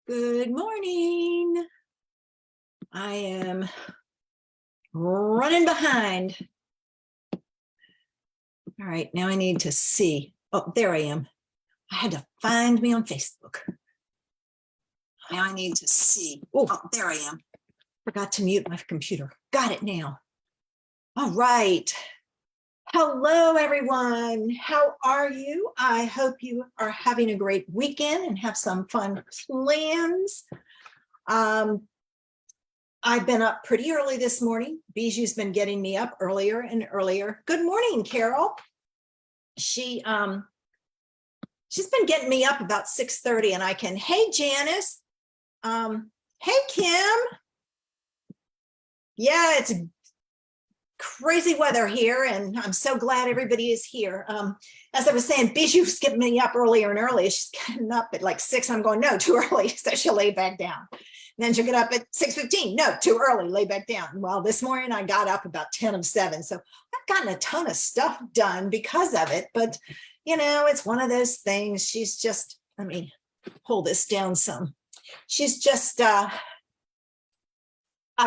Good morning. I am running behind. All right, now I need to see. Oh, there I am. I had to find me on Facebook. Now I need to see. Oh, there I am. Forgot to mute my computer. Got it now. All right. Hello, everyone. How are you? I hope you are having a great weekend and have some fun plans. I've been up pretty early this morning. Bijou's been getting me up earlier and earlier. Good morning, Carol. She's been getting me up about 6:30 and I can, hey, Janice. Hey, Kim. Yeah, it's crazy weather here and I'm so glad everybody is here. As I was saying, Bijou's getting me up earlier and earlier. She's getting up at like 6. I'm going, no, too early. So she'll lay back down. And then she'll get up at 6:15. No, too early, lay back down. Well, this morning I got up about 10 of 7. So I've gotten a ton of stuff done because of it. But, you know, it's one of those things. She's just, let me pull this down some. She's just, I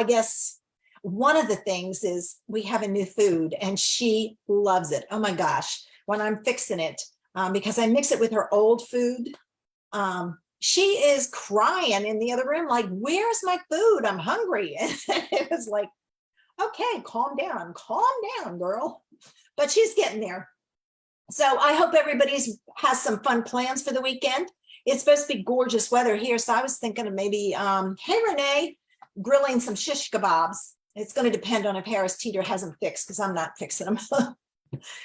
guess, one of the things is we have a new food and she loves it. Oh my gosh, when I'm fixing it, because I mix it with her old food, she is crying in the other room, like, where's my food? I'm hungry. And it was like, okay, calm down, girl. But she's getting there. So I hope everybody's has some fun plans for the weekend. It's supposed to be gorgeous weather here. So I was thinking of maybe, hey, Renee, grilling some shish kebabs. It's going to depend on if Harris Teeter hasn't fixed because I'm not fixing them.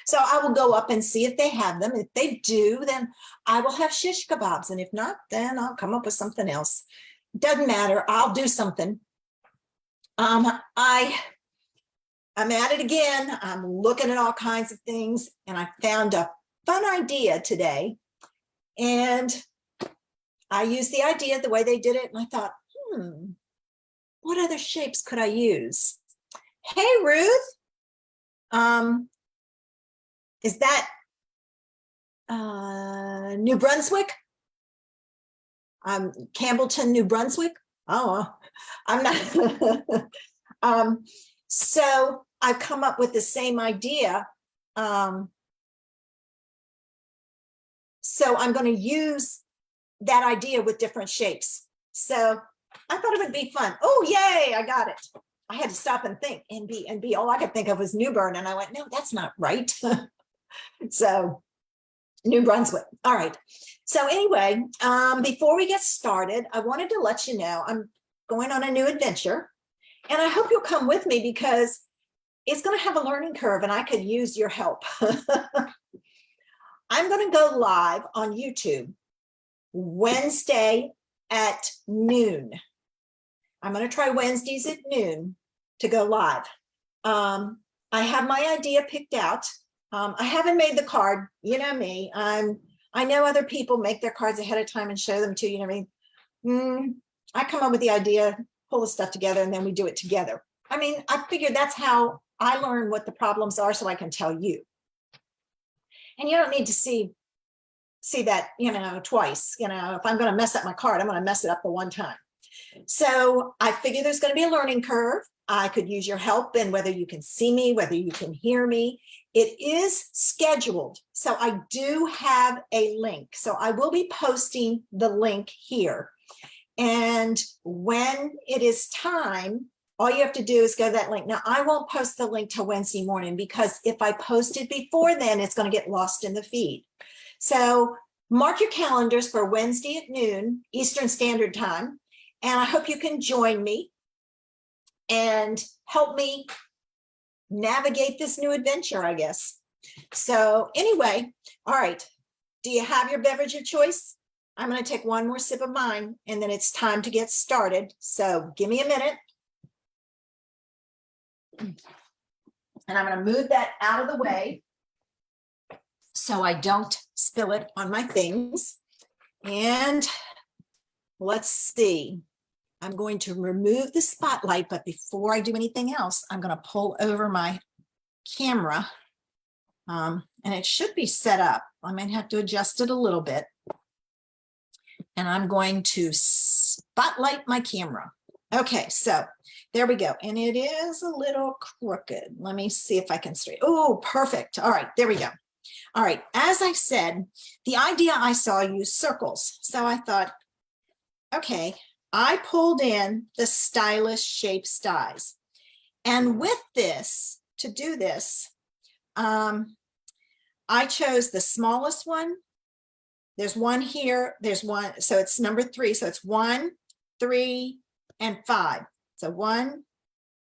So I will go up and see if they have them. If they do, then I will have shish kebabs. And if not, then I'll come up with something else. Doesn't matter. I'll do something. I'm at it again. I'm looking at all kinds of things and I found a fun idea today. And I used the idea the way they did it. And I thought, what other shapes could I use? Hey, Ruth. Is that New Brunswick? Campbellton, New Brunswick? Oh, I'm not. So I've come up with the same idea. So I'm going to use that idea with different shapes. So I thought it would be fun. Oh, yay, I got it. I had to stop and think. NB. All I could think of was New Bern. And I went, no, that's not right. So New Brunswick. All right. So anyway, before we get started, I wanted to let you know I'm going on a new adventure and I hope you'll come with me because it's going to have a learning curve and I could use your help. I'm going to go live on YouTube Wednesday at noon. I'm going to try Wednesdays at noon to go live. I have my idea picked out. I haven't made the card, you know me. I know other people make their cards ahead of time and show them to you, you know what I mean? I come up with the idea, pull the stuff together, and then we do it together. I mean, I figured that's how I learn what the problems are so I can tell you. And you don't need to see that, you know, twice. You know, if I'm going to mess up my card, I'm going to mess it up the one time. So I figure there's going to be a learning curve. I could use your help in whether you can see me, whether you can hear me. It is scheduled. So I do have a link. So I will be posting the link here. And when it is time, all you have to do is go to that link. Now, I won't post the link till Wednesday morning because if I post it before then, it's going to get lost in the feed. So mark your calendars for Wednesday at noon Eastern Standard Time. And I hope you can join me and help me navigate this new adventure, I guess. So anyway, all right. Do you have your beverage of choice? I'm going to take one more sip of mine and then it's time to get started. So give me a minute. And I'm going to move that out of the way so I don't spill it on my things. And let's see. I'm going to remove the spotlight, but before I do anything else, I'm going to pull over my camera. And it should be set up. I might have to adjust it a little bit. And I'm going to spotlight my camera. Okay, so there we go. And it is a little crooked. Let me see if I can straighten. Oh, perfect. All right, there we go. All right, as I said, the idea I saw used circles. So I thought, okay, I pulled in the stylish shape styes. And with this, to do this, I chose the smallest one. There's one here, there's one, so it's number 3. So it's 1, 3, and 5. So 1,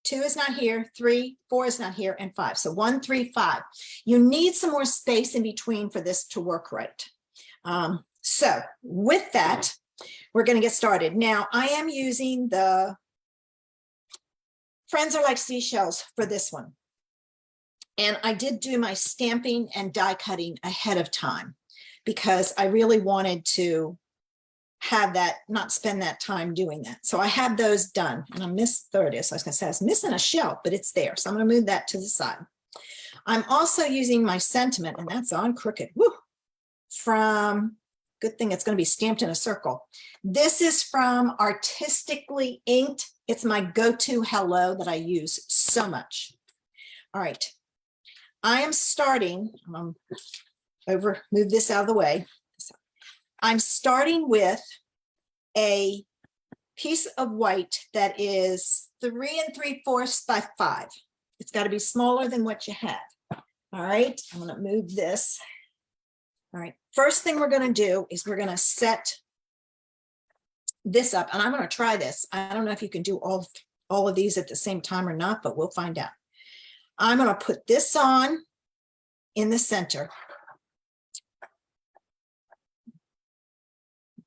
2 is not here, 3, 4 is not here, and 5. So 1, 3, 5. You need some more space in between for this to work right. So with that, we're going to get started. Now, I am using the Friends Are Like Seashells for this one. And I did do my stamping and die cutting ahead of time because I really wanted to have that, not spend that time doing that. So I have those done, and there it is. I was gonna say I was missing a shelf, but it's there. So I'm gonna move that to the side. I'm also using my sentiment, and that's on crooked. Woo! From, good thing it's gonna be stamped in a circle. This is from Artistically Inked. It's my go-to hello that I use so much. All right, I am starting, move this out of the way. I'm starting with a piece of white that is 3 3/4 by 5. It's got to be smaller than what you have. All right, I'm going to move this. All right, first thing we're going to do is we're going to set this up, and I'm going to try this. I don't know if you can do all of these at the same time or not, but we'll find out. I'm going to put this on in the center.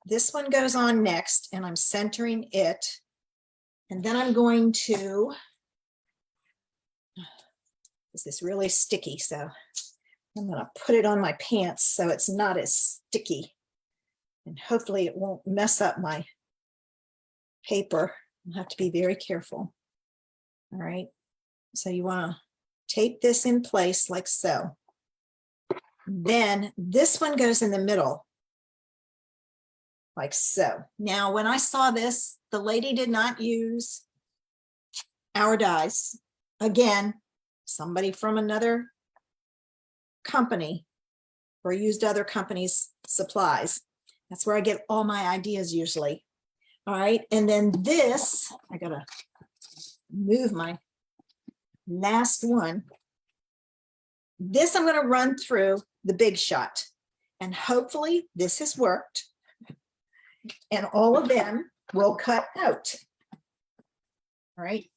This one goes on next, and I'm centering it. And then I'm going to, this is really sticky, so I'm going to put it on my pants so it's not as sticky. And hopefully it won't mess up my paper. I'll have to be very careful. All right, so you want to tape this in place like so. Then this one goes in the middle, like so. Now, when I saw this, the lady did not use our dies. Again, somebody from another company or used other companies' supplies. That's where I get all my ideas usually. All right, and then this, I gotta move my last one. This I'm gonna run through the Big Shot, and hopefully this has worked. And all of them will cut out. All right.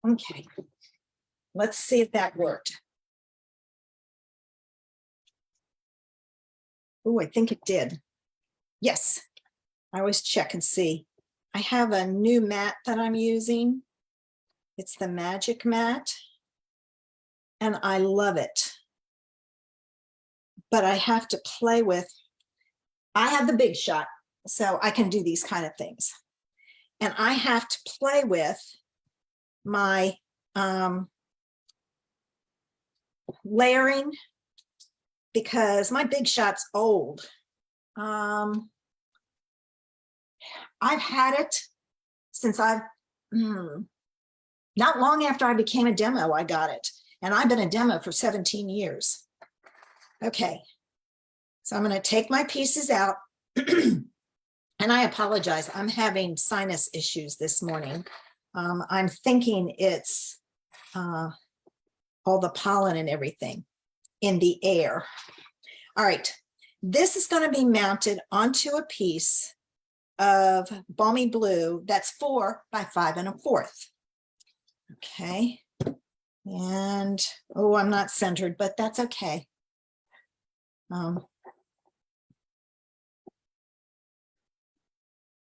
Okay. Let's see if that worked. Oh, I think it did. Yes. I always check and see. I have a new mat that I'm using. It's the Magic Mat, and I love it. But I have to play with, I have the Big Shot, so I can do these kind of things. And I have to play with my layering because my Big Shot's old. I've had it since not long after I became a demo, I got it. And I've been a demo for 17 years. Okay, so I'm going to take my pieces out. And I apologize, I'm having sinus issues this morning. I'm thinking it's all the pollen and everything in the air. All right, this is going to be mounted onto a piece of Balmy Blue that's 4 by 5 1/4. Okay, and oh, I'm not centered, but that's okay.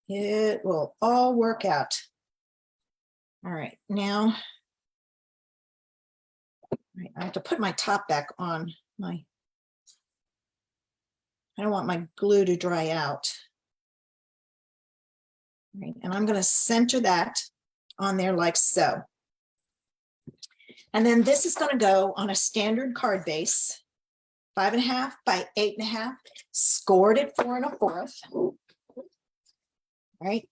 It will all work out. All right, now I have to put my top back on my, I don't want my glue to dry out. Right, and I'm going to center that on there like so. And then this is going to go on a standard card base, 5.5 by 8.5, scored at 4 1/4. Right.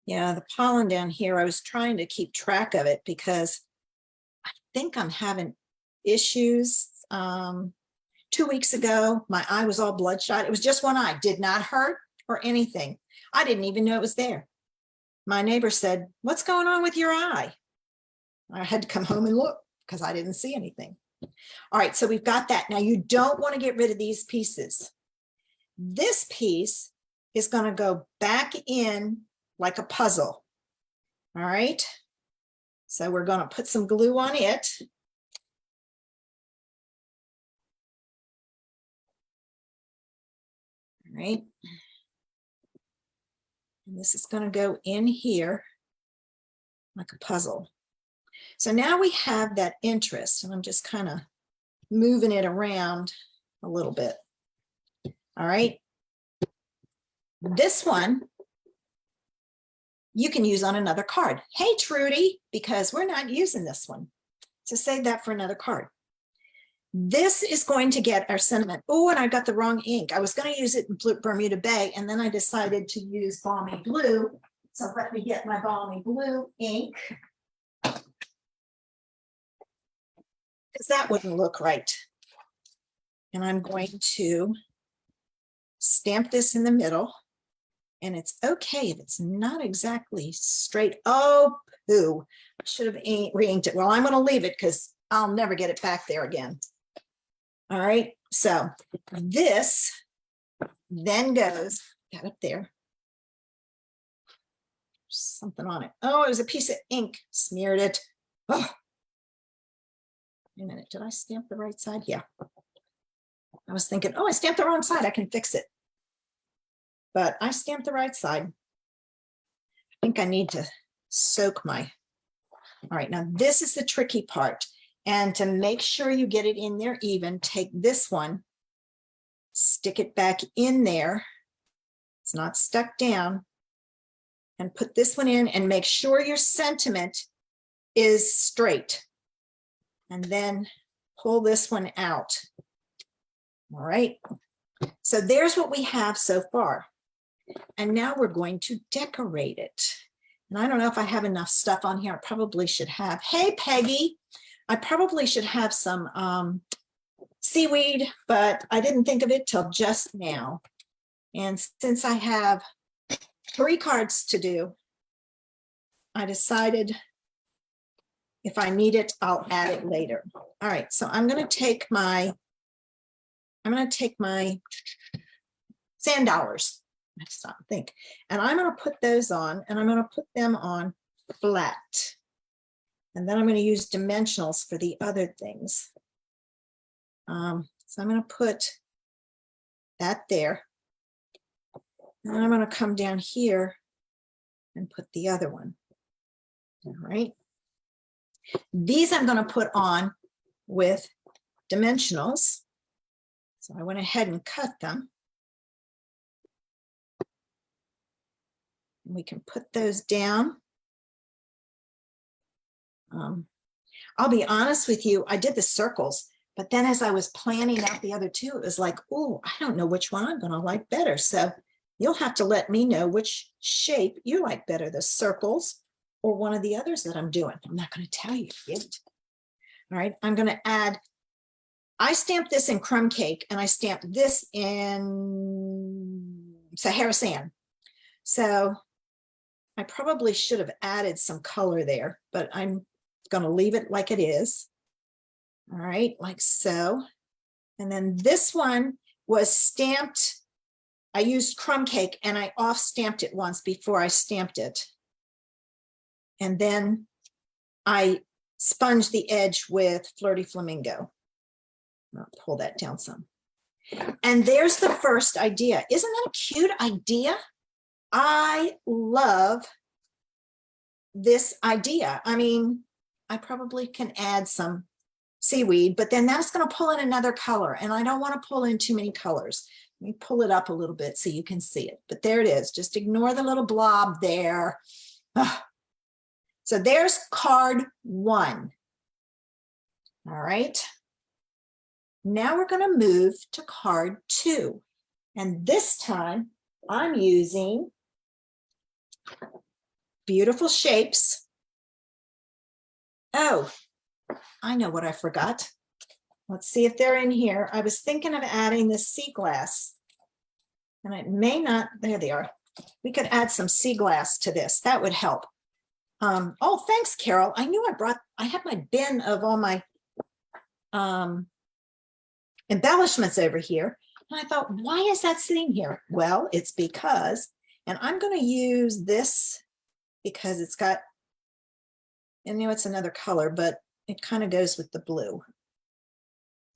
Yeah, the pollen down here, I was trying to keep track of it because I think I'm having issues. 2 weeks ago, my eye was all bloodshot. It was just one eye, did not hurt or anything. I didn't even know it was there. My neighbor said, "What's going on with your eye?" I had to come home and look because I didn't see anything. All right, so we've got that. Now you don't want to get rid of these pieces. This piece is going to go back in like a puzzle. All right, so we're going to put some glue on it. All right, and this is going to go in here like a puzzle. So now we have that interest, and I'm just kind of moving it around a little bit. All right, this one you can use on another card. Hey, Trudy, because we're not using this one. So save that for another card. This is going to get our sentiment. Oh, and I got the wrong ink. I was going to use it in Bermuda Bay, and then I decided to use Balmy Blue. So let me get my Balmy Blue ink, because that wouldn't look right. And I'm going to stamp this in the middle. And it's okay if it's not exactly straight. Oh, poo. I should have re-inked it. Well, I'm going to leave it because I'll never get it back there again. All right. So this then goes, got up there. Something on it. Oh, it was a piece of ink. Smeared it. Oh. Wait a minute. Did I stamp the right side? Yeah. I was thinking, oh, I stamped the wrong side. I can fix it. But I stamped the right side. I think I need to soak my, all right, now this is the tricky part. And to make sure you get it in there even, take this one, stick it back in there. It's not stuck down. And put this one in and make sure your sentiment is straight. And then pull this one out. All right. So there's what we have so far. And now we're going to decorate it. And I don't know if I have enough stuff on here. I probably should have. Hey, Peggy, I probably should have some seaweed, but I didn't think of it till just now. And since I have 3 cards to do, I decided if I need it, I'll add it later. All right, so I'm going to take my sand dollars. I stop and think. And I'm going to put those on, and I'm going to put them on flat. And then I'm going to use dimensionals for the other things. So I'm going to put that there. And I'm going to come down here and put the other one. All right. These I'm going to put on with dimensionals. So I went ahead and cut them. We can put those down. I'll be honest with you, I did the circles, but then as I was planning out the other two, it was like, oh, I don't know which one I'm going to like better. So you'll have to let me know which shape you like better, the circles or one of the others that I'm doing. I'm not going to tell you yet. All right, I'm going to add, I stamped this in crumb cake and I stamped this in Sahara sand. So I probably should have added some color there, but I'm going to leave it like it is. All right, like so. And then this one was stamped. I used crumb cake and I off stamped it once before I stamped it. And then I sponged the edge with Flirty Flamingo. I'll pull that down some. And there's the first idea. Isn't that a cute idea? I love this idea. I mean, I probably can add some seaweed, but then that's going to pull in another color. And I don't want to pull in too many colors. Let me pull it up a little bit so you can see it. But there it is. Just ignore the little blob there. So there's card 1. All right. Now we're going to move to card 2. And this time I'm using Beautiful Shapes. Oh, I know what I forgot. Let's see if they're in here. I was thinking of adding the sea glass, and it may not. There they are. We could add some sea glass to this. That would help. Oh, thanks, Carol. I knew I had my bin of all my embellishments over here. And I thought, why is that sitting here? Well, it's because, and I'm going to use this because it's got, I know it's another color, but it kind of goes with the blue.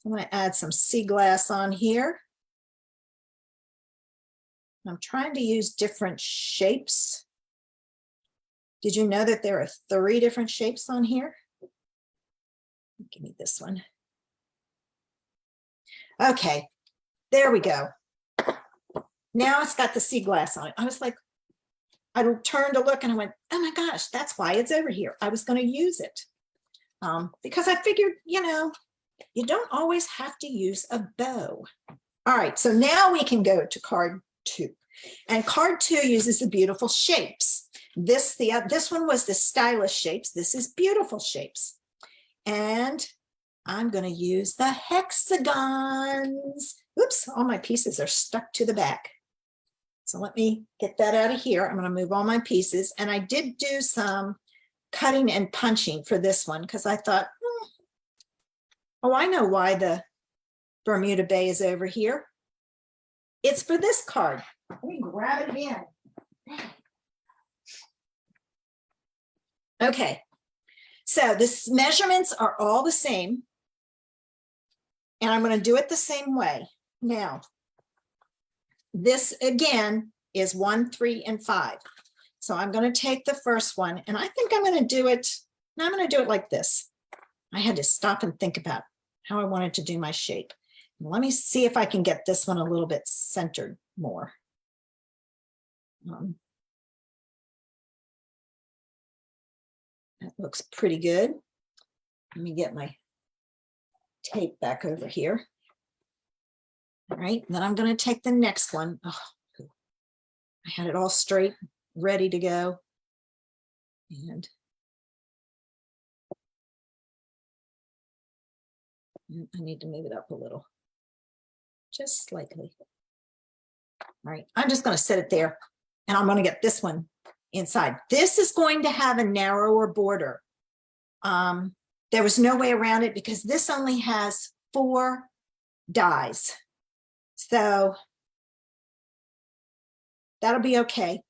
I'm going to add some sea glass on here. I'm trying to use different shapes. Did you know that there are 3 different shapes on here? Give me this one. Okay, there we go. Now it's got the sea glass on it. I was like, I turned to look and I went, oh my gosh, that's why it's over here. I was going to use it because I figured, you know, you don't always have to use a bow. All right, so now we can go to card 2. And card 2 uses the Beautiful Shapes. This one was the Stylish Shapes. This is Beautiful Shapes. And I'm going to use the hexagons. Oops, all my pieces are stuck to the back. So let me get that out of here. I'm going to move all my pieces. And I did do some cutting and punching for this one because I thought, oh, I know why the Bermuda Bay is over here. It's for this card. Let me grab it again. Okay, so the measurements are all the same. And I'm going to do it the same way. Now, this again is 1, 3, and 5. So I'm going to take the first one, and I think I'm going to do it. Now I'm going to do it like this. I had to stop and think about how I wanted to do my shape. Let me see if I can get this one a little bit centered more. That looks pretty good. Let me get my tape back over here. All right, then I'm going to take the next one. Oh, I had it all straight, ready to go. And I need to move it up a little, just slightly. All right, I'm just going to set it there, and I'm going to get this one inside. This is going to have a narrower border. There was no way around it because this only has 4 dies. So that'll be okay.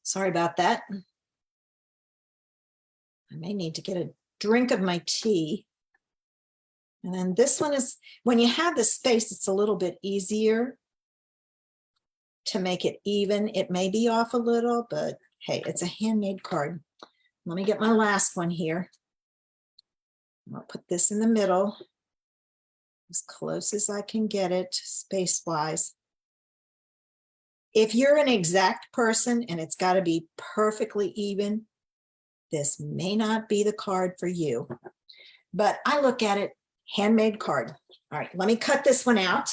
Sorry about that. I may need to get a drink of my tea. And then this one is, when you have the space, it's a little bit easier to make it even. It may be off a little, but hey, it's a handmade card. Let me get my last one here. I'll put this in the middle, as close as I can get it, space-wise. If you're an exact person and it's got to be perfectly even, this may not be the card for you. But I look at it, handmade card. All right, let me cut this one out.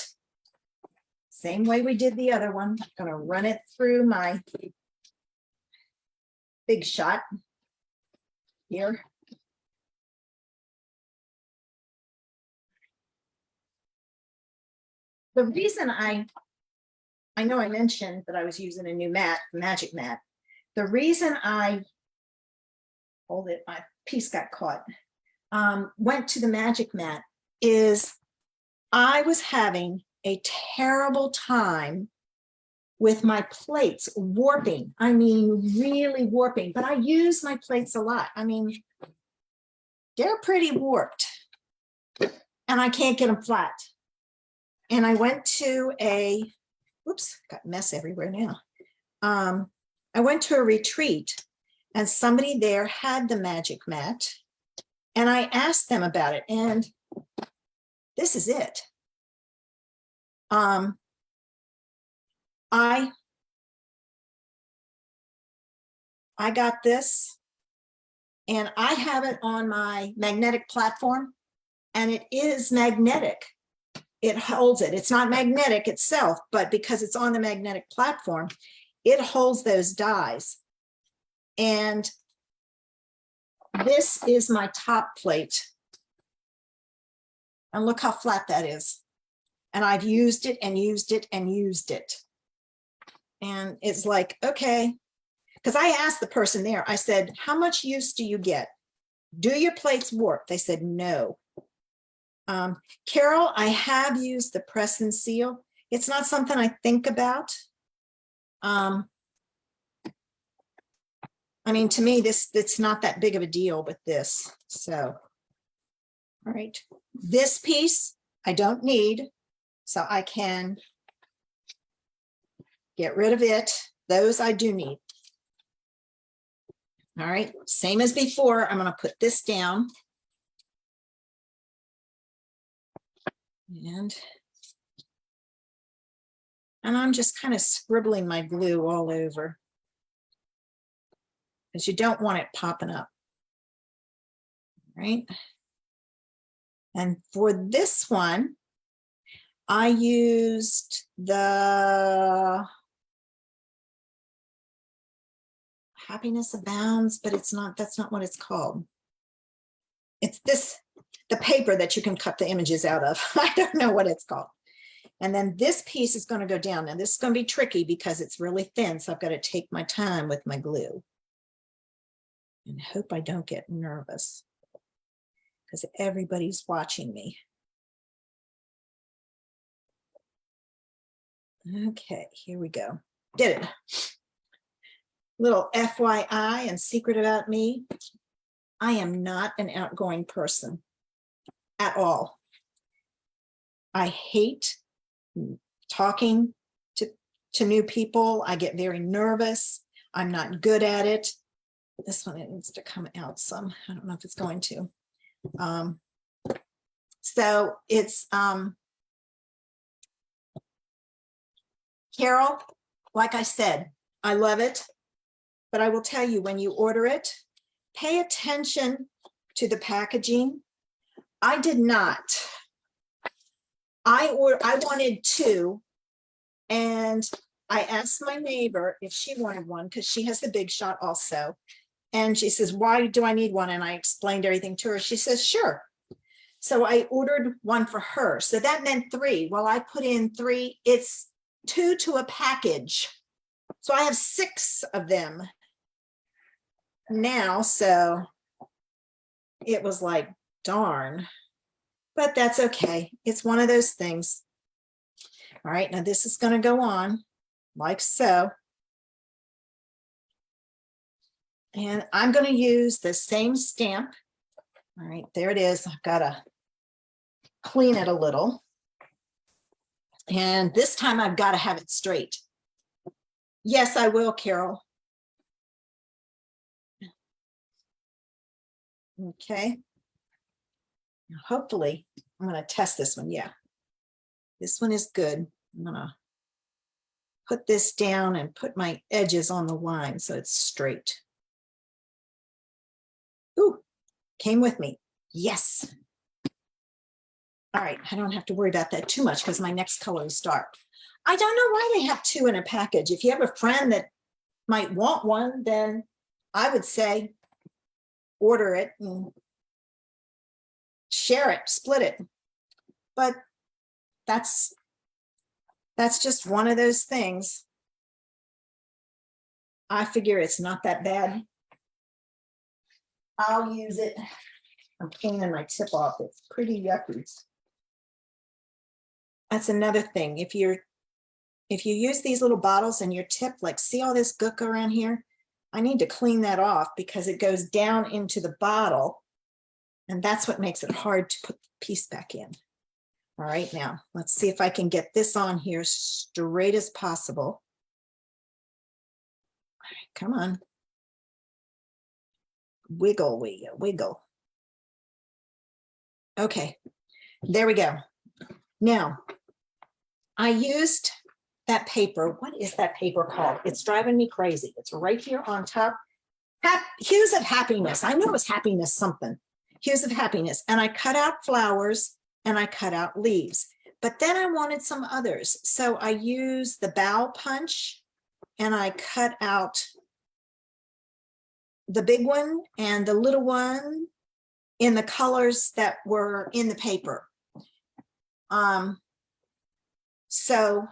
Same way we did the other one. I'm going to run it through my Big Shot here. The reason I know I mentioned that I was using a new mat, Magic Mat. The reason I, hold it, my piece got caught, went to the Magic Mat is I was having a terrible time with my plates warping. I mean, really warping, but I use my plates a lot. I mean, they're pretty warped and I can't get them flat. And I went to a, oops, got mess everywhere now. I went to a retreat and somebody there had the Magic Mat and I asked them about it, and this is it. I I got this and I have it on my magnetic platform and it is magnetic. It holds it. It's not magnetic itself, but because it's on the magnetic platform, it holds those dies. And this is my top plate. And look how flat that is. And I've used it and used it and used it. And it's like, okay, because I asked the person there, I said, how much use do you get? Do your plates warp? They said, no. Carol, I have used the press and seal. It's not something I think about. I mean, to me, it's not that big of a deal with this. So, all right, this piece I don't need, so I can get rid of it. Those I do need. All right, same as before, I'm going to put this down. And I'm just kind of scribbling my glue all over because you don't want it popping up. All right. And for this one, I used the Happiness Abounds, but it's not, that's not what it's called. It's this, the paper that you can cut the images out of. I don't know what it's called. And then this piece is going to go down. Now this is going to be tricky because it's really thin. So I've got to take my time with my glue and hope I don't get nervous because everybody's watching me. Okay, here we go. Did it. Little FYI and secret about me. I am not an outgoing person at all. I hate talking to new people. I get very nervous. I'm not good at it. This one, it needs to come out some. I don't know if it's going to. So it's Carol, like I said, I love it, but I will tell you, when you order it, pay attention to the packaging. I did not. I wanted two, and I asked my neighbor if she wanted one because she has the Big Shot also. And she says, why do I need one? And I explained everything to her. She says, sure. So I ordered one for her. So that meant 3. Well, I put in 3. It's 2 to a package. So I have 6 of them now. So it was like, darn. But that's okay. It's one of those things. All right, now this is going to go on like so. And I'm going to use the same stamp. All right, there it is. I've got to clean it a little. And this time I've got to have it straight. Yes, I will, Carol. Okay. Hopefully, I'm going to test this one. Yeah, this one is good. I'm going to put this down and put my edges on the line so it's straight. Ooh, came with me. Yes. All right, I don't have to worry about that too much because my next color is dark. I don't know why they have 2 in a package. If you have a friend that might want one, then I would say order it and share it, split it. But that's just one of those things. I figure it's not that bad. I'll use it. I'm cleaning my tip off. It's pretty yucky. That's another thing. If you use these little bottles and your tip, like, see all this gook around here? I need to clean that off because it goes down into the bottle. And that's what makes it hard to put the piece back in. All right, now let's see if I can get this on here straight as possible. All right, come on. Wiggle, wiggle, wiggle. Okay, there we go. Now, I used that paper. What is that paper called? It's driving me crazy. It's right here on top. Hues of happiness. I know it was happiness something. Hues of happiness. And I cut out flowers and I cut out leaves. But then I wanted some others. So I used the bow punch and I cut out the big one and the little one in the colors that were in the paper. So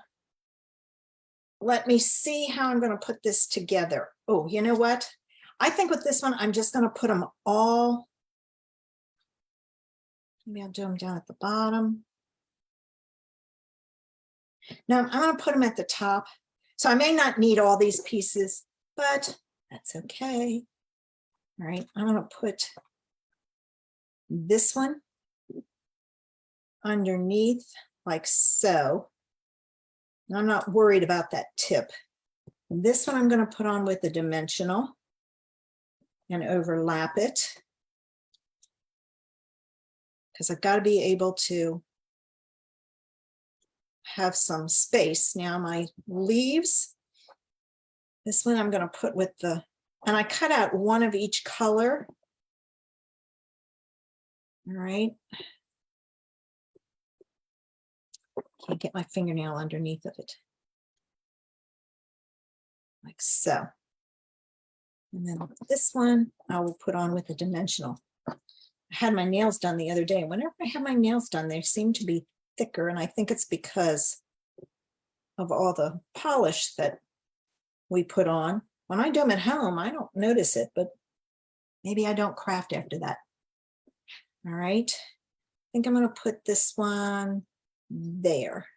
let me see how I'm going to put this together. Oh, you know what? I think with this one, I'm just going to put them all. Maybe I'll do them down at the bottom. No, I'm going to put them at the top. So I may not need all these pieces, but that's okay. All right, I'm going to put this one underneath like so. And I'm not worried about that tip. And this one I'm going to put on with the dimensional and overlap it because I've got to be able to have some space. Now my leaves, this one I'm going to put with the, and I cut out one of each color. All right. Can't get my fingernail underneath of it. Like so. And then this one I will put on with the dimensional. I had my nails done the other day. Whenever I have my nails done, they seem to be thicker. And I think it's because of all the polish that we put on. When I do them at home, I don't notice it, but maybe I don't craft after that. All right. I think I'm going to put this one there.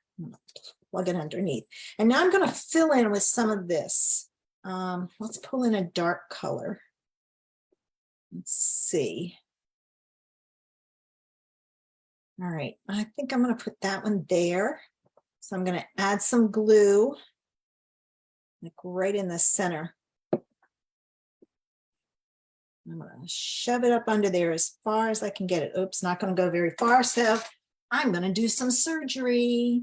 Plug it underneath. And now I'm going to fill in with some of this. Let's pull in a dark color. Let's see. All right, I think I'm going to put that one there. So I'm going to add some glue, like right in the center. I'm going to shove it up under there as far as I can get it. Oops, not going to go very far. So I'm going to do some surgery.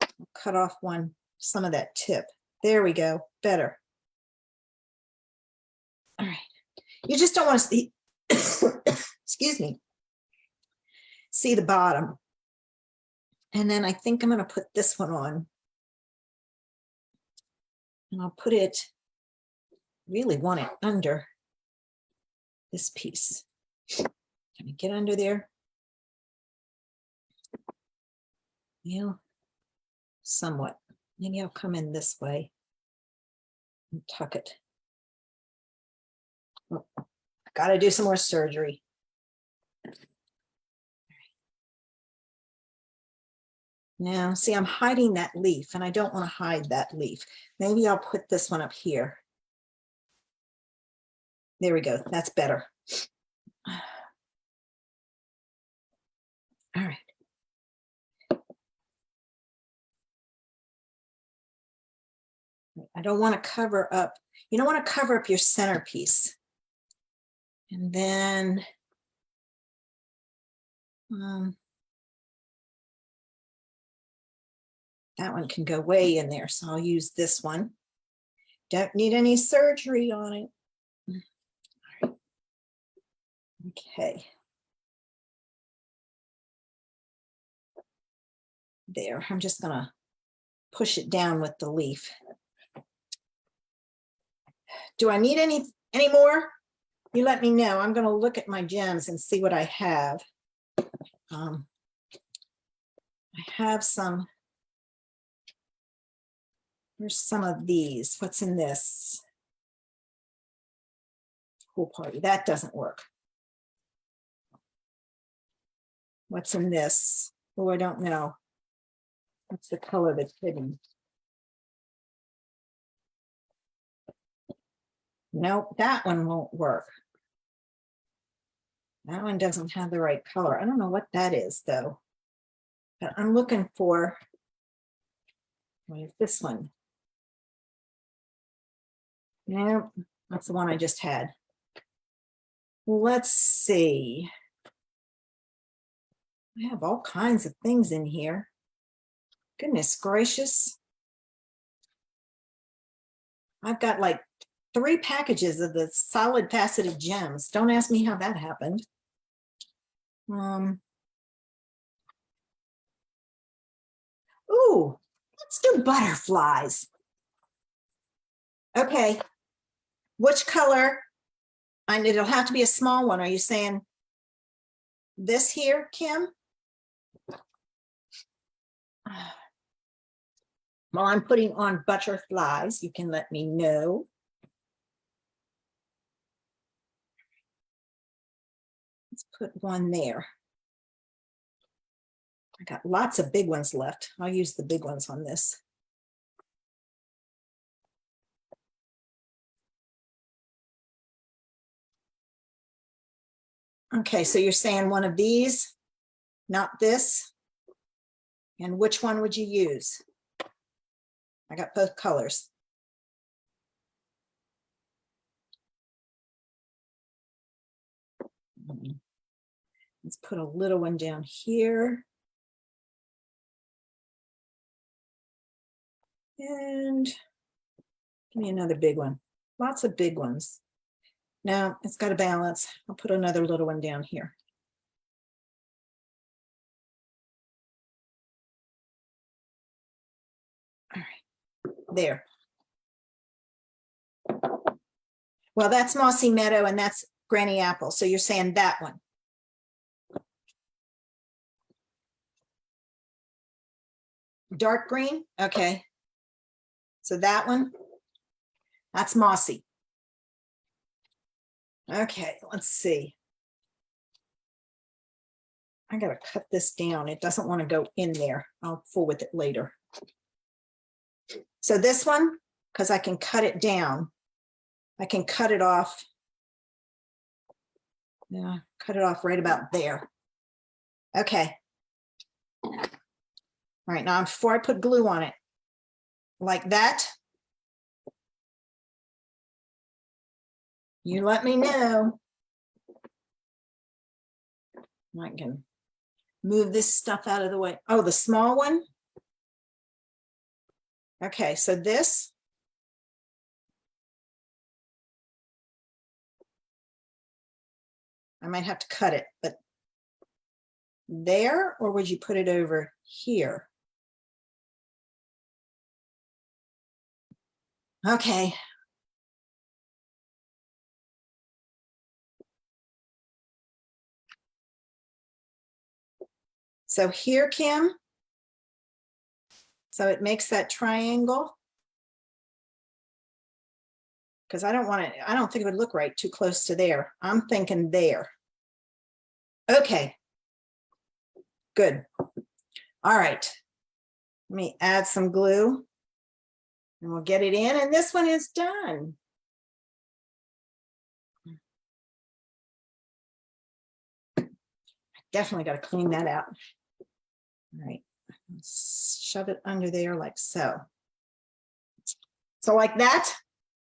I'll cut off some of that tip. There we go. Better. All right. You just don't want to see, excuse me, see the bottom. And then I think I'm going to put this one on. And I'll put it, really want it under this piece. Can I get under there? Yeah, somewhat. Maybe I'll come in this way and tuck it. Oh, I gotta do some more surgery. Now, see, I'm hiding that leaf and I don't want to hide that leaf. Maybe I'll put this one up here. There we go. That's better. All right. I don't want to cover up. You don't want to cover up your centerpiece. And then that one can go way in there. So I'll use this one. Don't need any surgery on it. All right. Okay. There, I'm just gonna push it down with the leaf. Do I need any more? You let me know. I'm gonna look at my gems and see what I have. I have some, there's some of these. What's in this? Pool party, that doesn't work. What's in this? Oh, I don't know. What's the color that's hidden? Nope, that one won't work. That one doesn't have the right color. I don't know what that is though. But I'm looking for, what is this one? Nope, that's the one I just had. Let's see. I have all kinds of things in here. Goodness gracious. I've got like 3 packages of the solid faceted gems. Don't ask me how that happened. Ooh, let's do butterflies. Okay, which color? And it'll have to be a small one. Are you saying this here, Kim? While I'm putting on butterflies, you can let me know. Let's put one there. I got lots of big ones left. I'll use the big ones on this. Okay, so you're saying one of these, not this. And which one would you use? I got both colors. Let's put a little one down here. And give me another big one. Lots of big ones. Now it's got a balance. I'll put another little one down here. All right, there. Well, that's Mossy Meadow and that's Granny Apple. So you're saying that one. Dark green? Okay. So that one, that's Mossy. Okay, let's see. I gotta cut this down. It doesn't want to go in there. I'll fool with it later. So this one, because I can cut it down, I can cut it off. Yeah, cut it off right about there. Okay. All right, now before I put glue on it, like that, you let me know. I can move this stuff out of the way. Oh, the small one? Okay, so this. I might have to cut it, but there, or would you put it over here? Okay. So here, Kim. So it makes that triangle. Because I don't want it, I don't think it would look right too close to there. I'm thinking there. Okay. Good. All right. Let me add some glue and we'll get it in. And this one is done. Definitely got to clean that out. All right. Shove it under there like so. So like that.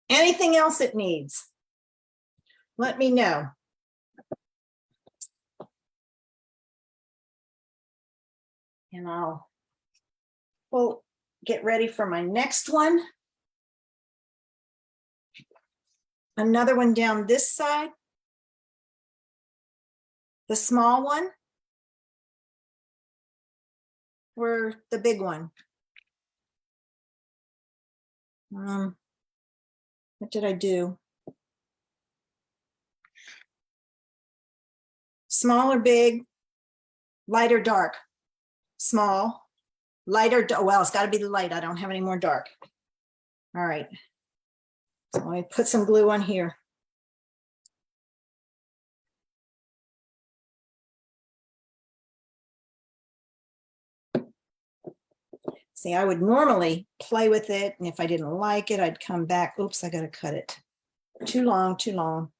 Anything else it needs, let me know. And we'll get ready for my next one. Another one down this side. The small one. Or the big one. What did I do? Small or big? Light or dark? Small. Light or dark? Well, it's got to be the light. I don't have any more dark. All right. So let me put some glue on here. See, I would normally play with it, and if I didn't like it, I'd come back. Oops, I got to cut it. Too long, too long.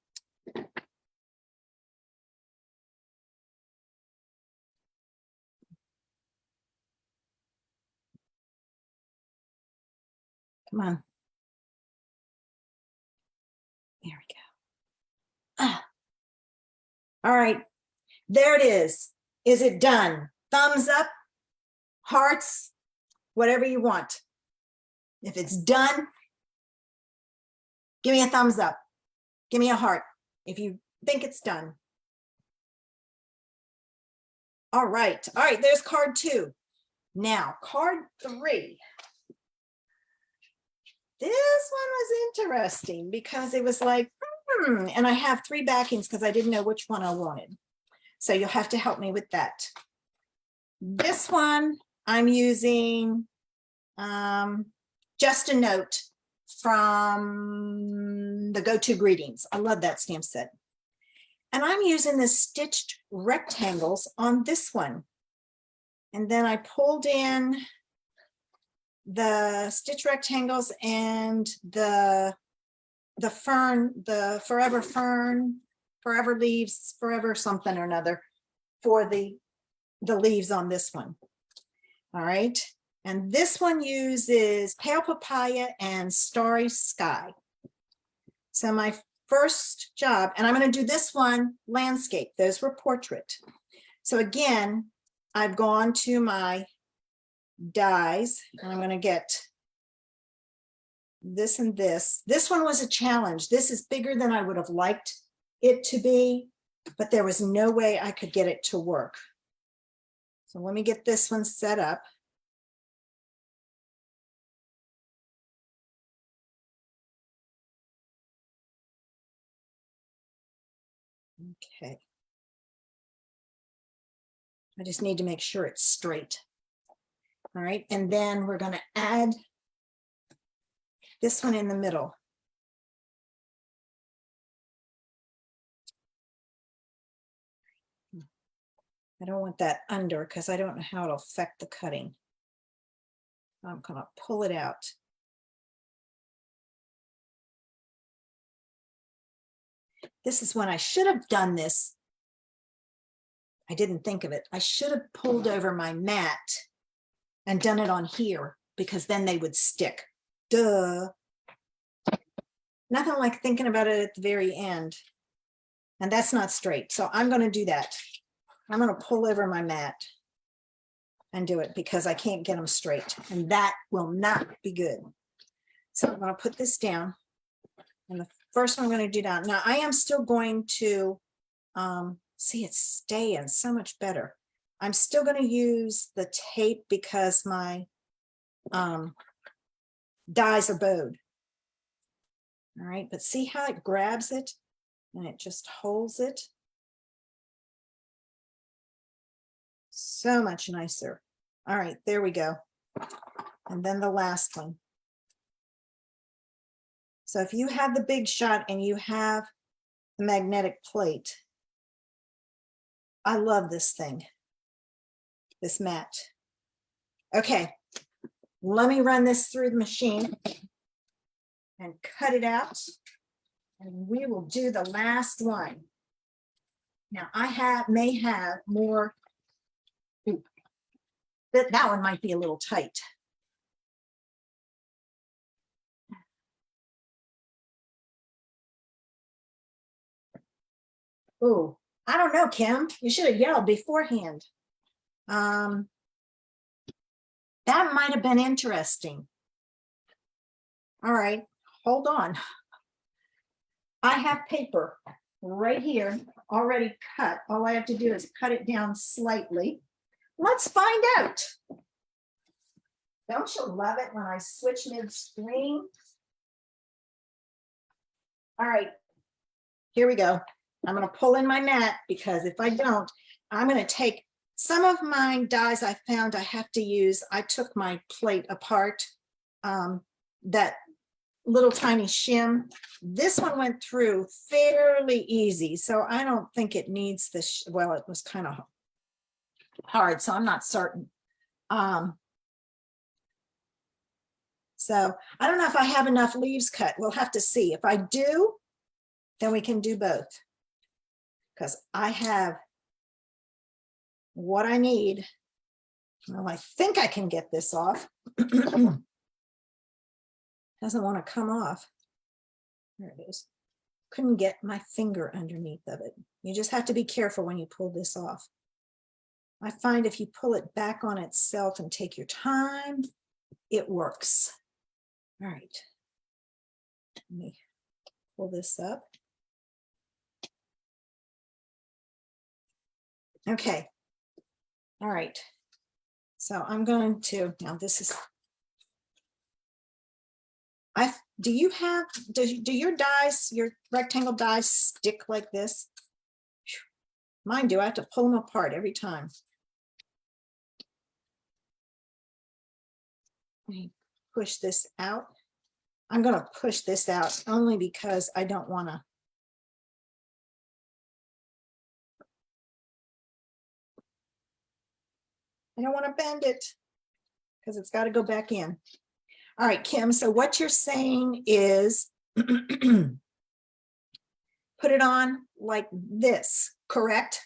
Come on. There we go. Ah. All right, there it is. Is it done? Thumbs up, hearts, whatever you want. If it's done, Give me a thumbs up. Give me a heart if you think it's done. All right. All right. There's card 2. Now, card 3. This one was interesting because it was like, and I have 3 backings because I didn't know which one I wanted. So you'll have to help me with that. This one I'm using Just a Note from the Go To Greetings. I love that stamp set. And I'm using the stitched rectangles on this one. And then I pulled in the stitch rectangles and the fern, the forever fern, forever leaves, forever something or another for the leaves on this one. All right. And this one uses Pale Papaya and Starry Sky. So my first job, and I'm going to do this one landscape. Those were portrait. So again, I've gone to my dies and I'm going to get this and this. This one was a challenge. This is bigger than I would have liked it to be, but there was no way I could get it to work. So let me get this one set up. Okay. I just need to make sure it's straight. All right, and then we're going to add this one in the middle. I don't want that under because I don't know how it'll affect the cutting. I'm going to pull it out. This is when I should have done this. I didn't think of it. I should have pulled over my mat and done it on here because then they would stick. Duh. Nothing like thinking about it at the very end. And that's not straight. So I'm going to do that. I'm going to pull over my mat and do it because I can't get them straight. And that will not be good. So I'm going to put this down. And the first one I'm going to do down. Now I am still going to, see, it's staying so much better. I'm still going to use the tape because my dies are bowed. All right, but see how it grabs it and it just holds it? So much nicer. All right, there we go. And then the last one. So if you have the Big Shot and you have the magnetic plate, I love this thing, this mat. Okay, let me run this through the machine and cut it out. And we will do the last one. Now I may have more. That one might be a little tight. Oh, I don't know, Kim. You should have yelled beforehand. That might have been interesting. All right, hold on. I have paper right here already cut. All I have to do is cut it down slightly. Let's find out. Don't you love it when I switch midstream? All right, here we go. I'm going to pull in my mat because if I don't, I'm going to take some of my dies I found I have to use. I took my plate apart, that little tiny shim. This one went through fairly easy, so I don't think it needs this. Well, it was kind of hard, so I'm not certain. So I don't know if I have enough leaves cut. We'll have to see. If I do, then we can do both because I have what I need. Well, I think I can get this off. Doesn't want to come off. There it is. Couldn't get my finger underneath of it. You just have to be careful when you pull this off. I find if you pull it back on itself and take your time, it works. All right. Let me pull this up. Okay. All right. So I'm going to, now this is, do you have, do your dies, your rectangle dies stick like this? Mine do. I have to pull them apart every time. Let me push this out. I'm going to push this out only because I don't want to. I don't want to bend it because it's got to go back in. All right, Kim, so what you're saying is put it on like this, correct?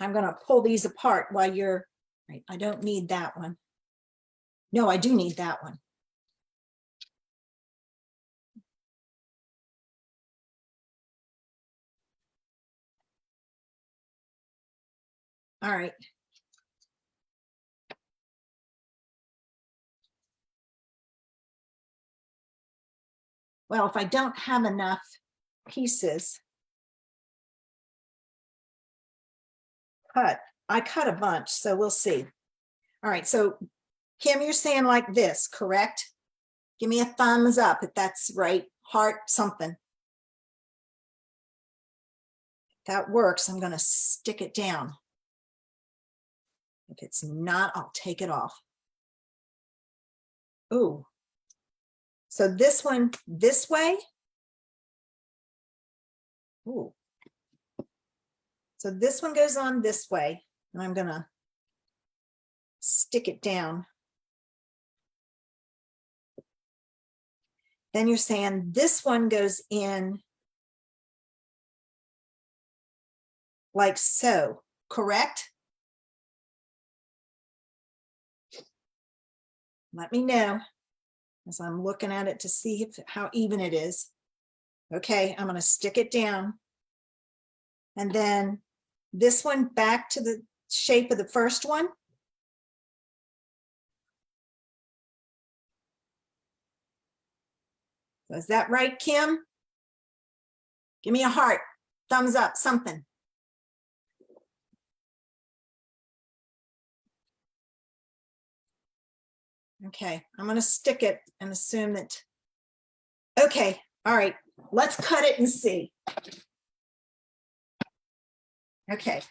I'm going to pull these apart while you're, right, I don't need that one. No, I do need that one. All right. Well, if I don't have enough pieces cut, I cut a bunch, so we'll see. All right, so Kim, you're saying like this, correct? Give me a thumbs up if that's right. Heart something. If that works, I'm going to stick it down. If it's not, I'll take it off. Ooh. So this one this way. Ooh. So this one goes on this way, and I'm going to stick it down. Then you're saying this one goes in like so, correct? Let me know as I'm looking at it to see how even it is. Okay, I'm going to stick it down. And then this one back to the shape of the first one. So is that right, Kim? Give me a heart, thumbs up, something. Okay, I'm going to stick it and assume that. Okay, all right, let's cut it and see. Okay,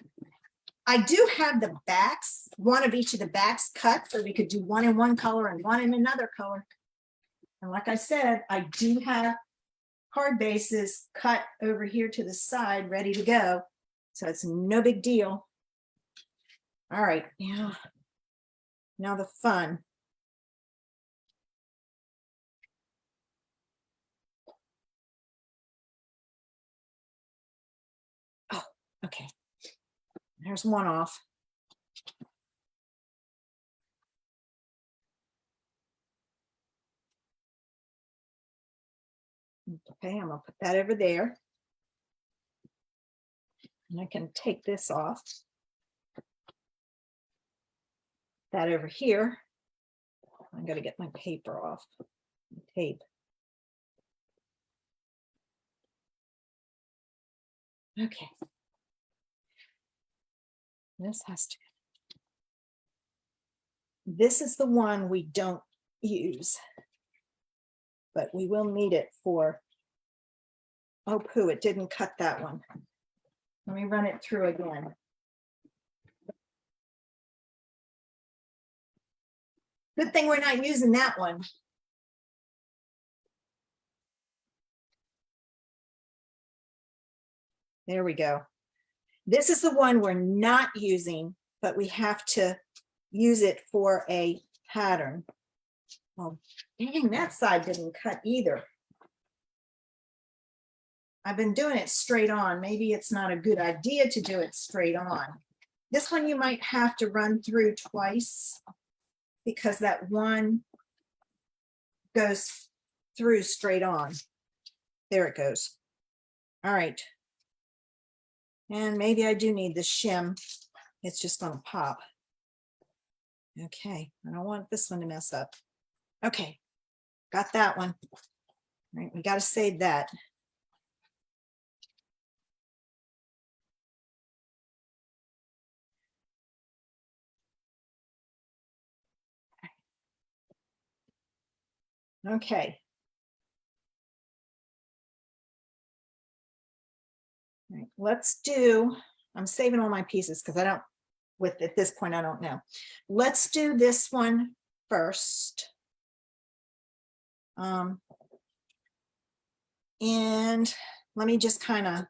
I do have the backs, one of each of the backs cut, so we could do one in one color and one in another color. And like I said, I do have card bases cut over here to the side, ready to go. So it's no big deal. All right, yeah. Now the fun. Oh, okay. There's one off. Okay, I'm gonna put that over there. And I can take this off. That over here. I'm gonna get my paper off. Tape. Okay. This has to. This is the one we don't use, but we will need it for. Oh, poo, it didn't cut that one. Let me run it through again. Good thing we're not using that one. There we go. This is the one we're not using, but we have to use it for a pattern. Oh, dang, that side didn't cut either. I've been doing it straight on. Maybe it's not a good idea to do it straight on. This one you might have to run through twice because that one goes through straight on. There it goes. All right. And maybe I do need the shim. It's just going to pop. Okay. I don't want this one to mess up. Okay. Got that one. Right, we got to save that. Okay. All right, let's do, I'm saving all my pieces because I don't, at this point, I don't know. Let's do this one first. And let me just kind of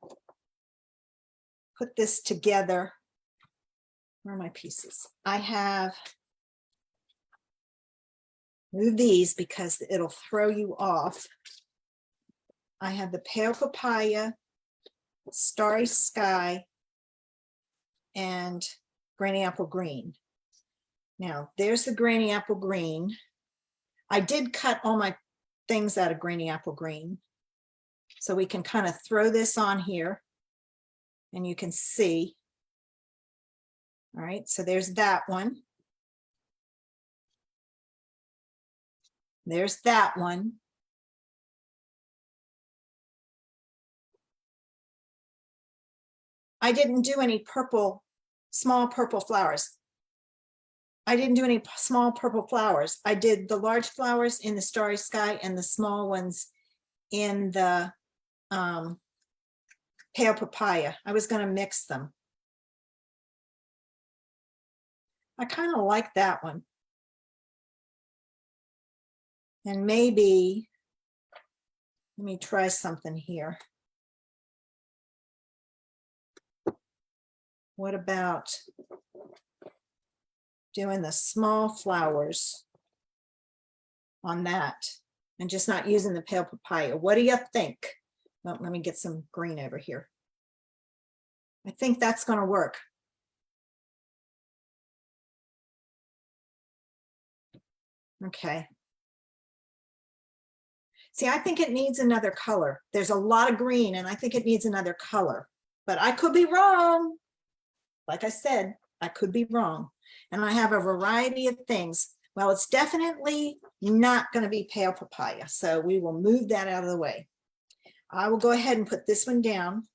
put this together. Where are my pieces? I have moved these because it'll throw you off. I have the pale papaya, starry sky, and granny apple green. Now, there's the granny apple green. I did cut all my things out of granny apple green. So we can kind of throw this on here and you can see. All right, so there's that one. There's that one. I didn't do any purple, small purple flowers. I didn't do any small purple flowers. I did the large flowers in the starry sky and the small ones in the pale papaya. I was going to mix them. I kind of like that one. And maybe, let me try something here. What about doing the small flowers on that and just not using the pale papaya? What do you think? Well, let me get some green over here. I think that's going to work. Okay. See, I think it needs another color. There's a lot of green and I think it needs another color, but I could be wrong. Like I said, I could be wrong. And I have a variety of things. Well, it's definitely not going to be pale papaya. So we will move that out of the way. I will go ahead and put this one down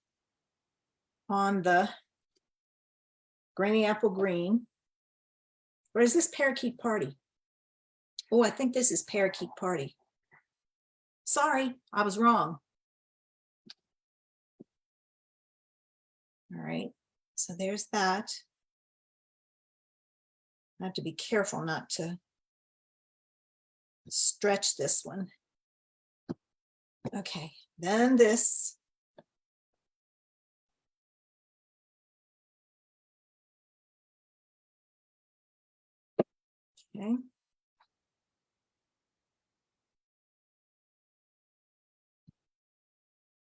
on the granny apple green. Or is this Parakeet Party? Oh, I think this is Parakeet Party. Sorry, I was wrong. All right, so there's that. I have to be careful not to stretch this one. Okay, then this. Okay.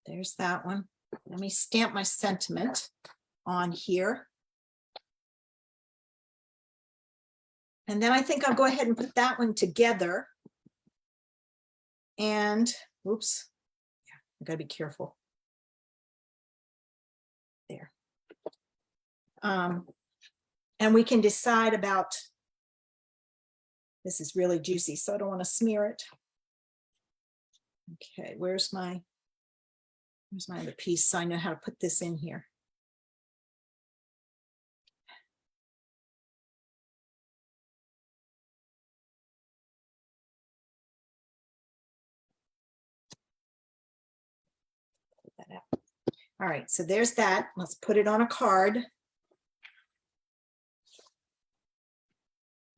There's that one. Let me stamp my sentiment on here. And then I think I'll go ahead and put that one together. And, oops, yeah, I gotta be careful. There. And we can decide about, this is really juicy, so I don't want to smear it. Okay, where's my other piece so I know how to put this in here. Put that out. All right, so there's that. Let's put it on a card.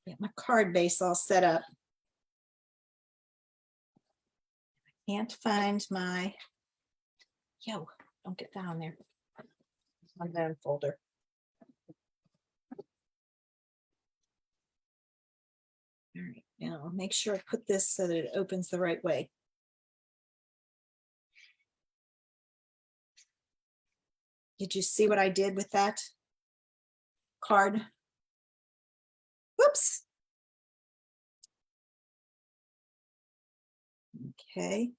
Get my card base all set up. I can't find my, yo, don't get that on there. On that folder. All right, now make sure I put this so that it opens the right way. Did you see what I did with that card? Whoops. Okay.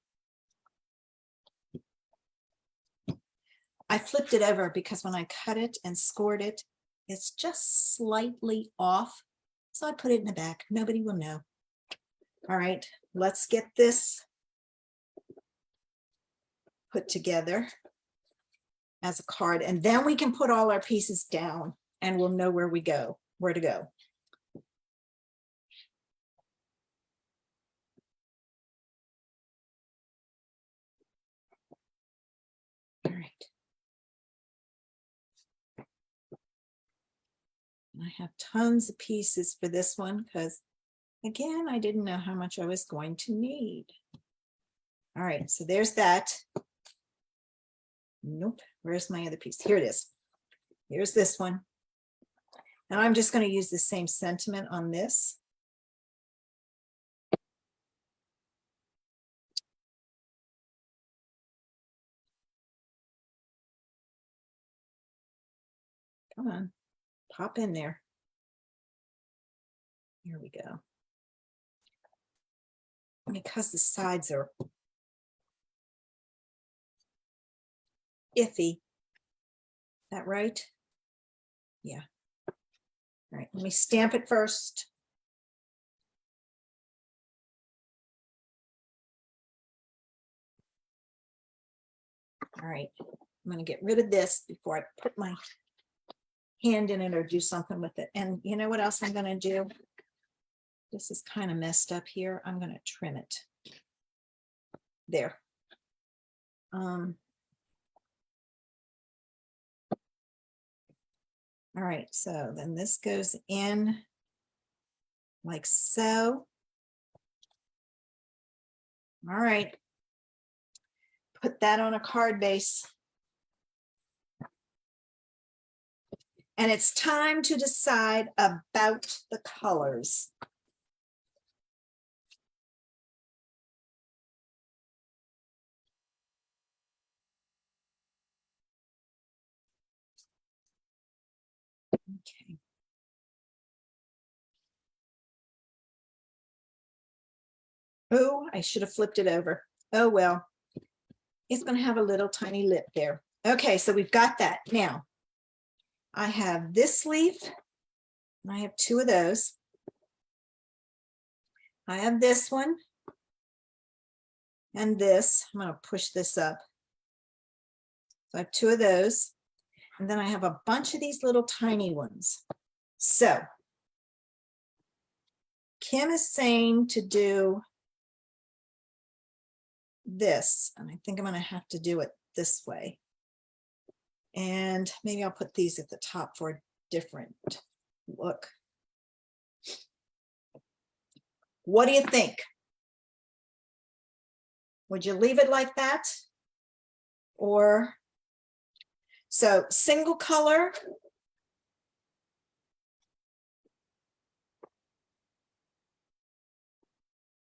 I flipped it over because when I cut it and scored it, it's just slightly off. So I put it in the back. Nobody will know. All right, let's get this put together as a card, and then we can put all our pieces down and we'll know where to go. All right. I have tons of pieces for this one because, again, I didn't know how much I was going to need. All right, so there's that. Nope, where's my other piece? Here it is. Here's this one. And I'm just going to use the same sentiment on this. Come on, pop in there. Here we go. Because the sides are iffy. Is that right? Yeah. All right, let me stamp it first. All right, I'm going to get rid of this before I put my hand in it or do something with it. And you know what else I'm going to do? This is kind of messed up here. I'm going to trim it. There. All right, so then this goes in like so. All right. Put that on a card base. And it's time to decide about the colors. Okay. Oh, I should have flipped it over. Oh, well, it's going to have a little tiny lip there. Okay, so we've got that. Now, I have this sleeve, and I have two of those. I have this one and this. I'm going to push this up. So I have two of those. And then I have a bunch of these little tiny ones. So Kim is saying to do this, and I think I'm going to have to do it this way. And maybe I'll put these at the top for a different look. What do you think? Would you leave it like that? Or, so single color.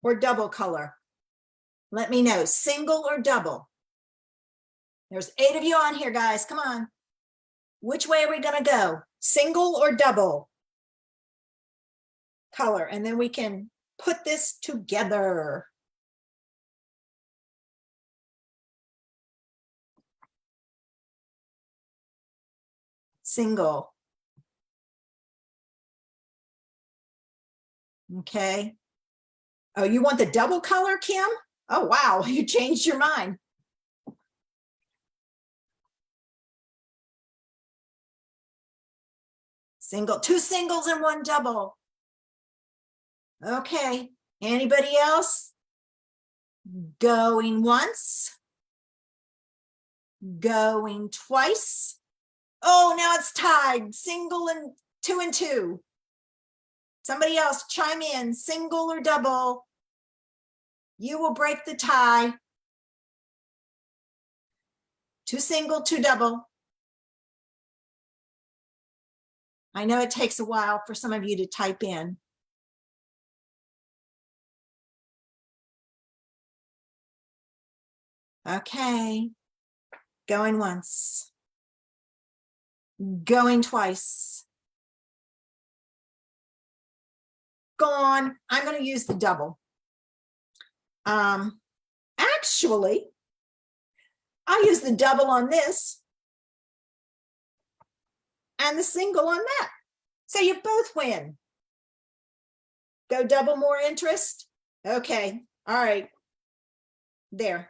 Or double color? Let me know, single or double? There's 8 of you on here, guys. Come on. Which way are we going to go? Single or double color? And then we can put this together. Single. Okay. Oh, you want the double color, Kim? Oh, wow. You changed your mind. Single, 2 singles and 1 double. Okay. Anybody else? Going once. Going twice. Oh, now it's tied. Single and 2 and 2. Somebody else chime in, single or double. You will break the tie. 2 single, 2 double. I know it takes a while for some of you to type in. Okay. Going once. Going twice. Gone. I'm going to use the double. Actually, I'll use the double on this and the single on that. So you both win. Go double, more interest. Okay. All right. There.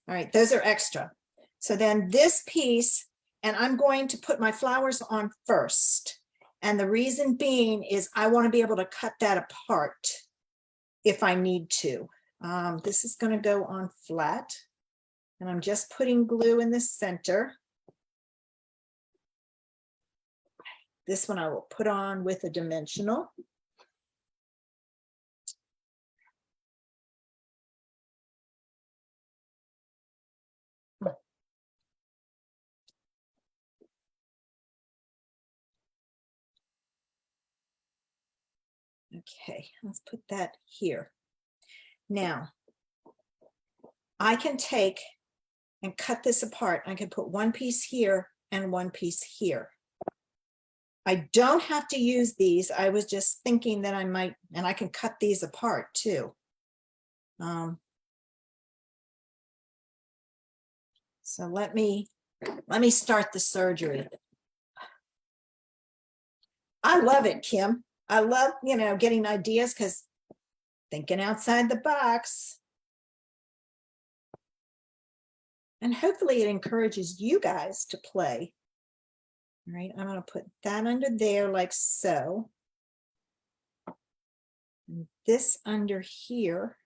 All right, those are extra. So then this piece, and I'm going to put my flowers on first. And the reason being is I want to be able to cut that apart if I need to. This is going to go on flat. And I'm just putting glue in the center. This one I will put on with a dimensional. Okay, let's put that here. Now, I can take and cut this apart. I can put one piece here and one piece here. I don't have to use these. I was just thinking that I might, and I can cut these apart too. So let me start the surgery. I love it, Kim. I love, getting ideas because thinking outside the box. And hopefully it encourages you guys to play. All right, I'm going to put that under there like so. And this under here.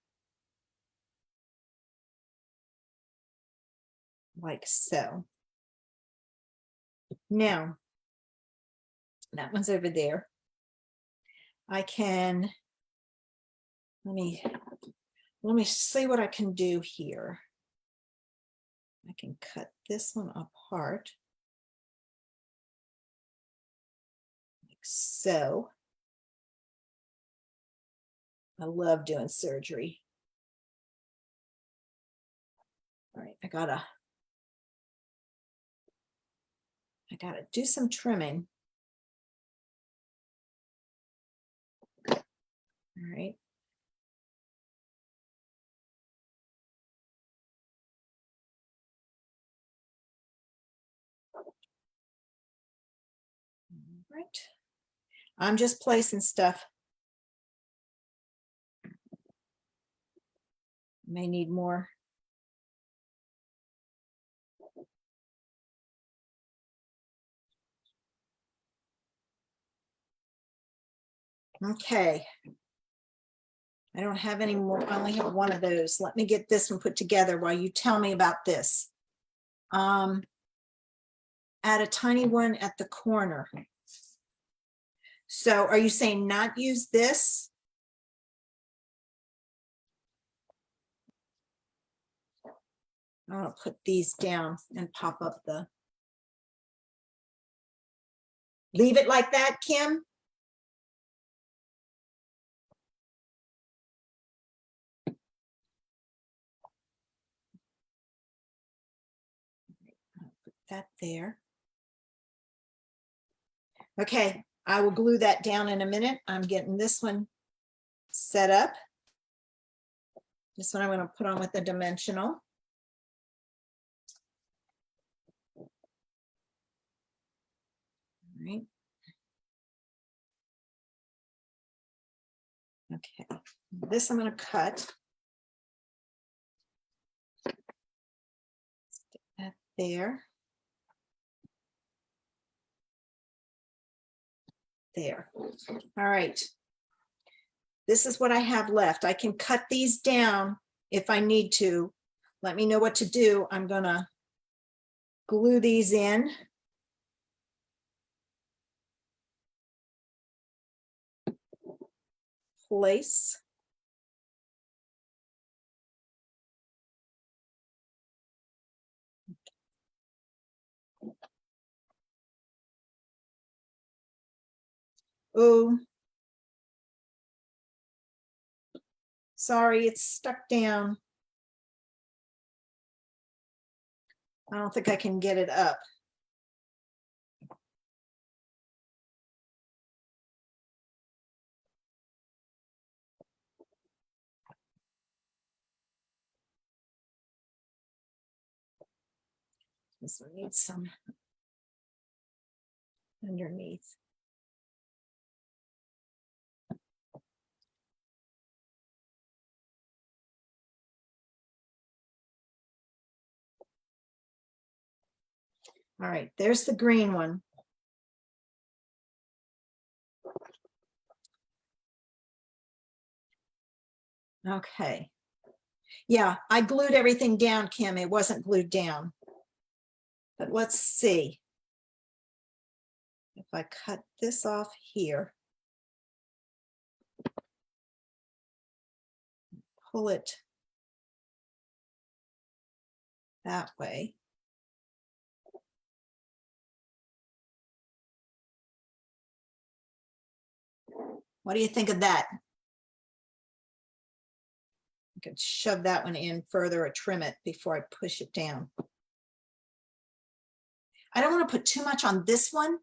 Like so. Now, that one's over there. I can, let me see what I can do here. I can cut this one apart. Like so. I love doing surgery. All right, I gotta do some trimming. All right. All right. I'm just placing stuff. May need more. Okay. I don't have any more. I only have one of those. Let me get this one put together while you tell me about this. Add a tiny one at the corner. So are you saying not use this? I'll put these down and pop up the. Leave it like that, Kim? I'll put that there. Okay, I will glue that down in a minute. I'm getting this one set up. This one I'm going to put on with the dimensional. All right. Okay, this I'm going to cut. Stick that there. There. All right. This is what I have left. I can cut these down if I need to. Let me know what to do. I'm going to glue these in. Place. Oh, sorry, it's stuck down. I don't think I can get it up. This one needs some underneath. All right, there's the green one. Okay. Yeah, I glued everything down, Kim. It wasn't glued down. But let's see. If I cut this off here, pull it that way. What do you think of that? I could shove that one in further or trim it before I push it down. I don't want to put too much on this one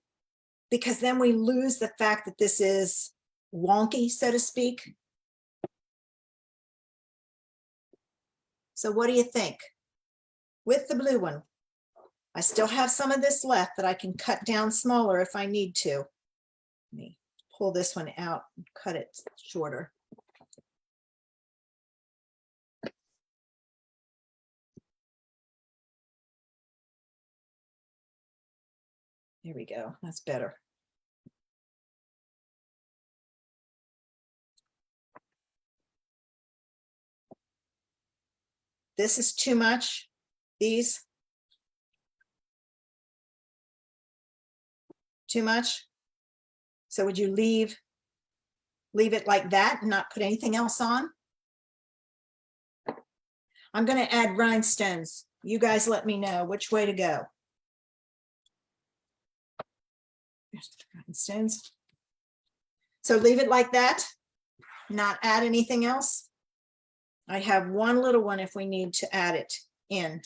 because then we lose the fact that this is wonky, so to speak. So what do you think? With the blue one, I still have some of this left that I can cut down smaller if I need to. Let me pull this one out and cut it shorter. There we go. That's better. This is too much. These. Too much. So would you leave it like that and not put anything else on? I'm going to add rhinestones. You guys let me know which way to go. There's the rhinestones. So leave it like that, not add anything else. I have one little one if we need to add it in.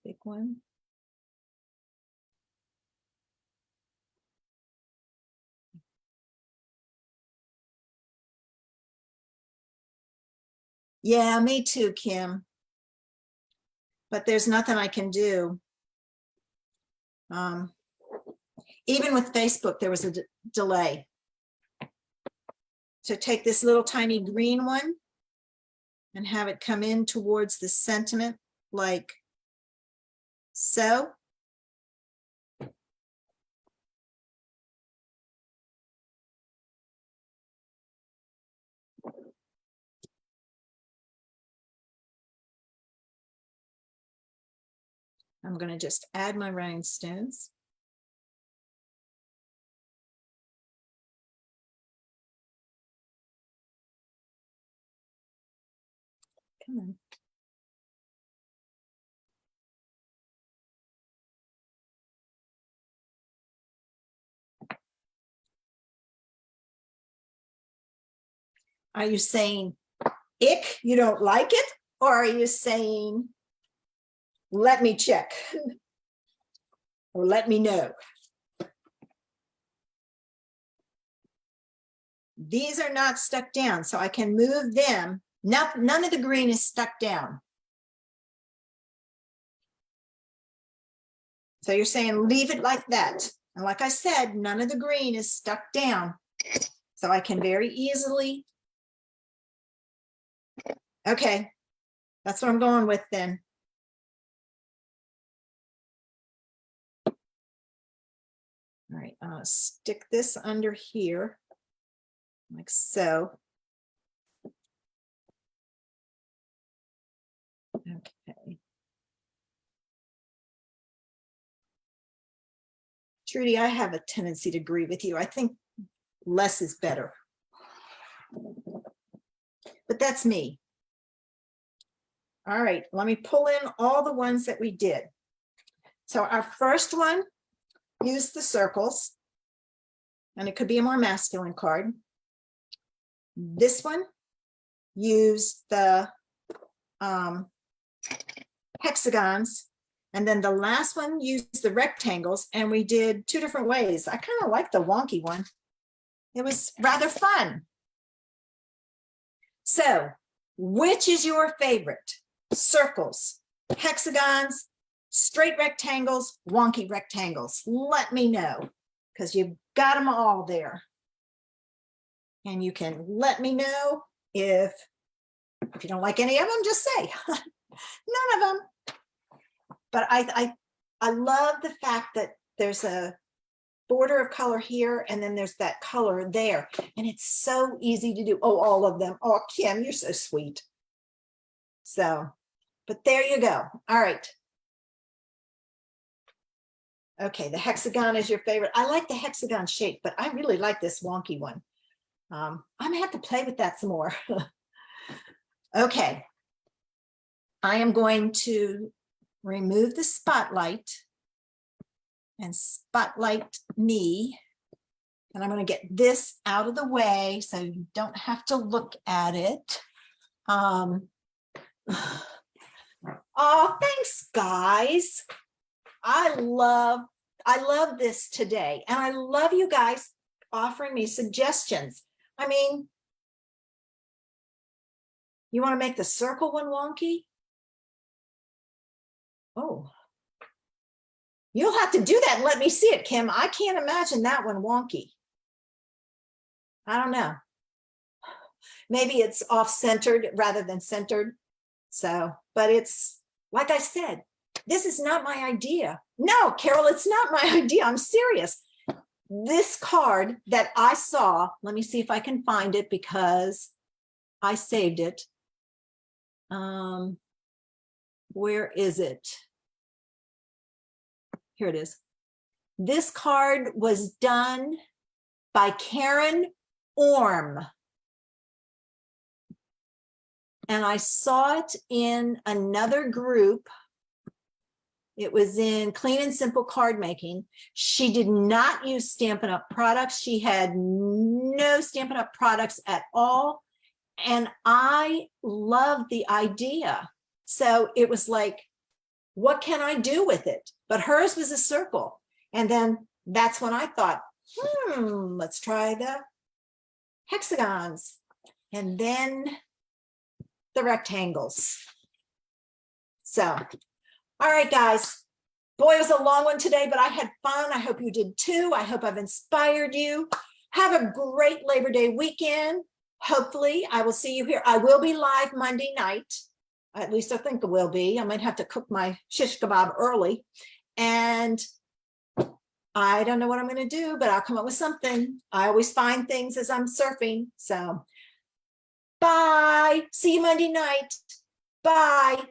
Big one. Yeah, me too, Kim. But there's nothing I can do. Even with Facebook, there was a delay. So take this little tiny green one and have it come in towards the sentiment like so. I'm going to just add my rhinestones. Come on. Are you saying, ick, you don't like it? Or are you saying, let me check? Or let me know? These are not stuck down, so I can move them. None of the green is stuck down. So you're saying leave it like that. And like I said, none of the green is stuck down. So I can very easily. Okay, that's what I'm going with then. All right, I'll stick this under here, like so. Okay. Trudy, I have a tendency to agree with you. I think less is better. But that's me. All right, let me pull in all the ones that we did. So our first one used the circles, and it could be a more masculine card. This one used the hexagons, and then the last one used the rectangles, and we did two different ways. I kind of like the wonky one. It was rather fun. So, which is your favorite? Circles, hexagons, straight rectangles, wonky rectangles? Let me know, because you've got them all there. And you can let me know if If you don't like any of them, just say none of them. But I love the fact that there's a border of color here, and then there's that color there, and it's so easy to do. Oh, all of them. Oh, Kim, you're so sweet. So, but there you go. All right. Okay, the hexagon is your favorite. I like the hexagon shape, but I really like this wonky one. I'm gonna have to play with that some more. Okay, I am going to remove the spotlight and spotlight me. And I'm going to get this out of the way so you don't have to look at it. Oh, thanks, guys. I love this today. And I love you guys offering me suggestions. I mean, you want to make the circle one wonky? Oh, you'll have to do that and let me see it, Kim. I can't imagine that one wonky. I don't know. Maybe it's off-centered rather than centered. So, but it's, like I said, this is not my idea. No, Carol, it's not my idea. I'm serious. This card that I saw, let me see if I can find it because I saved it. Where is it? Here it is. This card was done by Karen Orm. And I saw it in another group. It was in Clean and Simple Card Making. She did not use Stampin' Up! Products. She had no Stampin' Up! Products at all. And I loved the idea. So it was like, what can I do with it? But hers was a circle. And then that's when I thought, let's try the hexagons. And then the rectangles. So, all right, guys. Boy, it was a long one today, but I had fun. I hope you did too. I hope I've inspired you. Have a great Labor Day weekend. Hopefully, I will see you here. I will be live Monday night. At least I think it will be. I might have to cook my shish kebab early. And I don't know what I'm going to do, but I'll come up with something. I always find things as I'm surfing. So, bye. See you Monday night. Bye.